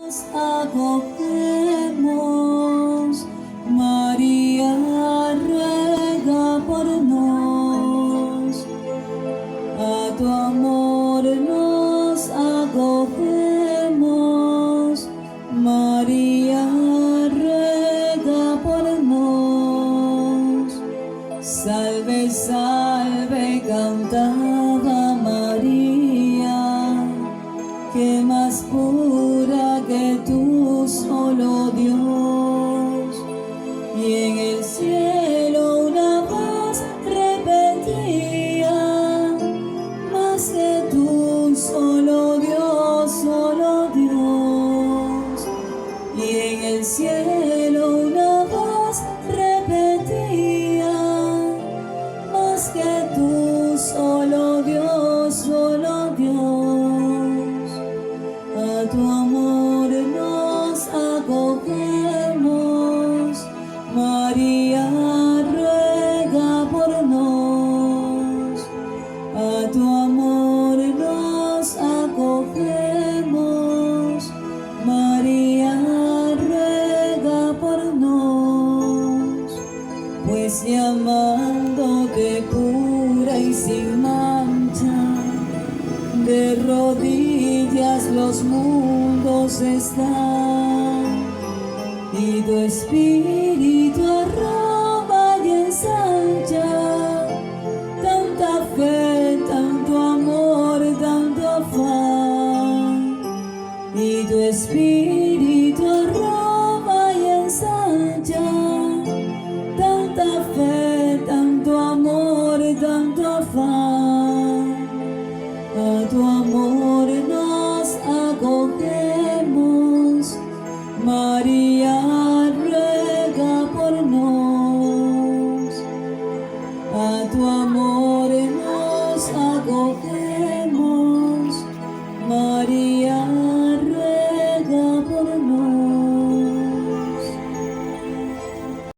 Nos acogemos, María ruega por nos, a tu amor nos acogemos, María ruega por nos. Salve, salve, cantaba María, que más pura que tú, solo Dios. Y en el cielo una voz repetía, más que tú, solo Dios, solo Dios. Y en el cielo una voz repetía, más que tú, solo Dios, solo Dios. A tu amor nos acogemos, María ruega por nos. A tu amor nos acogemos, María ruega por nos. Pues llamándote pura y sin mancha, de rodillas los mundos están, y tu espíritu arroba y ensancha tanta fe, tanto amor, tanto afán. Y tu espíritu arroba y ensancha tanta fe, tanto amor, tanto afán. A tu amor nos acogemos, María ruega por nos. A tu amor nos acogemos.